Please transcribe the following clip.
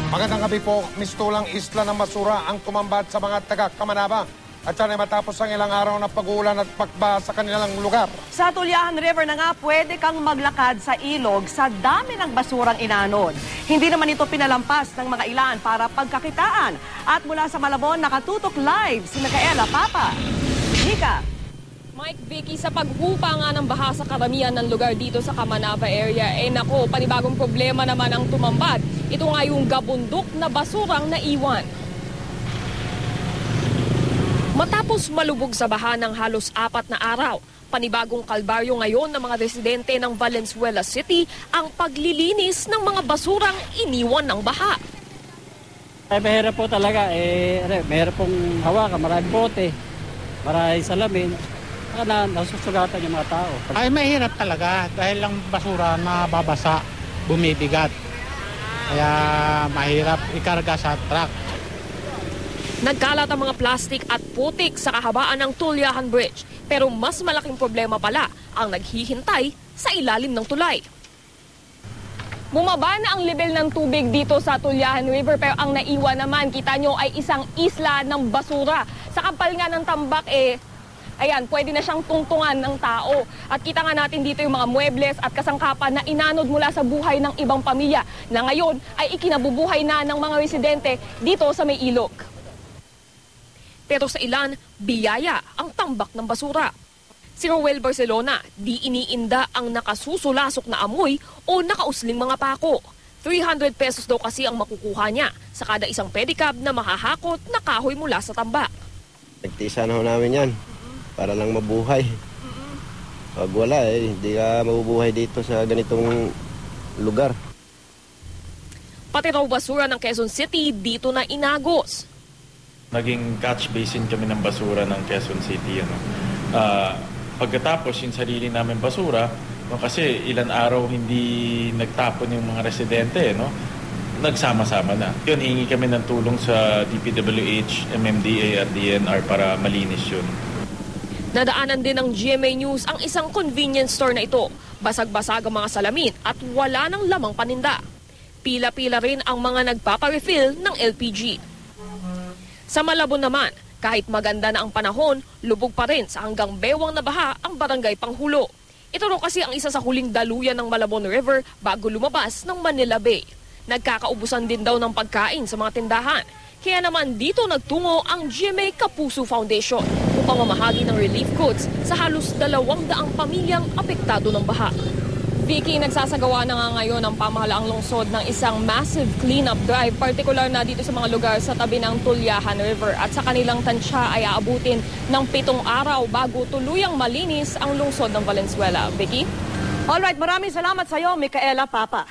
Magandang gabi po, mistulang isla ng Masura ang tumambad sa mga taga-Kamanaba. At yan ay matapos ang ilang araw na pag-uulan at pagbaha sa kanilang lugar. Sa Tulyahan River na nga, pwede kang maglakad sa ilog sa dami ng basurang inanod. Hindi naman ito pinalampas ng mga ilan para pagkakitaan. At mula sa Malabon, nakatutok live si Micaela Papa. Nika. Mike, Vicky, sa paghupa nga ng baha sa karamihan ng lugar dito sa Kamanaba area, nako, panibagong problema naman ang tumambad. Ito nga yung gabundok na basurang naiwan. Matapos malubog sa baha ng halos 4 na araw, panibagong kalbaryo ngayon ng mga residente ng Valenzuela City ang paglilinis ng mga basurang iniwan ng baha. Mahirap po talaga, mahirap pong hawakan, maraming bote, maraming salamin. Nasusugatan yung mga tao. Ay, mahirap talaga dahil lang basura na babasa, bumibigat. Kaya mahirap ikarga sa truck. Nagkalat ang mga plastic at putik sa kahabaan ng Tulyahan Bridge. Pero mas malaking problema pala ang naghihintay sa ilalim ng tulay. Bumaba na ang level ng tubig dito sa Tulyahan River, pero ang naiwan naman, kita nyo, ay isang isla ng basura. Sa kapal nga ng tambak, ayan, pwede na siyang tungtungan ng tao. At kita nga natin dito yung mga muebles at kasangkapan na inanod mula sa buhay ng ibang pamilya na ngayon ay ikinabubuhay na ng mga residente dito sa may ilog. Pero sa ilan, biyaya ang tambak ng basura. Si Roel Barcelona, di iniinda ang nakasusulasok na amoy o nakausling mga pako. 300 pesos daw kasi ang makukuha niya sa kada isang pedicab na mahahakot na kahoy mula sa tambak. Nagtiisa na ho namin yan para lang mabuhay. Pag wala, hindi ka mabubuhay dito sa ganitong lugar. Pati raw basura ng Quezon City dito na inagos. Naging catch basin kami ng basura ng Quezon City. Pagkatapos yung sarili namin basura, kasi ilan araw hindi nagtapon yung mga residente, nagsama-sama na. Yun, hingi kami ng tulong sa DPWH, MMDA at DNR para malinis yun. Nadaanan din ng GMA News ang isang convenience store na ito. Basag-basag ang mga salamin at wala ng lamang paninda. Pila-pila rin ang mga nagpaparefill ng LPG. Sa Malabon naman, kahit maganda na ang panahon, lubog pa rin sa hanggang bewang na baha ang barangay Panghulo. Ito raw kasi ang isa sa huling daluyan ng Malabon River bago lumabas ng Manila Bay. Nagkakaubusan din daw ng pagkain sa mga tindahan. Kaya naman dito nagtungo ang GMA Kapuso Foundation upang mamahagi ng relief goods sa halos 200 pamilyang apektado ng baha. Vicky, nagsasagawa na nga ngayon ang pamahalaang lungsod ng isang massive cleanup drive, partikular na dito sa mga lugar sa tabi ng Tulyahan River. At sa kanilang tansya ay aabutin ng 7 araw bago tuluyang malinis ang lungsod ng Valenzuela. Vicky? Alright, maraming salamat sa iyo, Micaela Papa.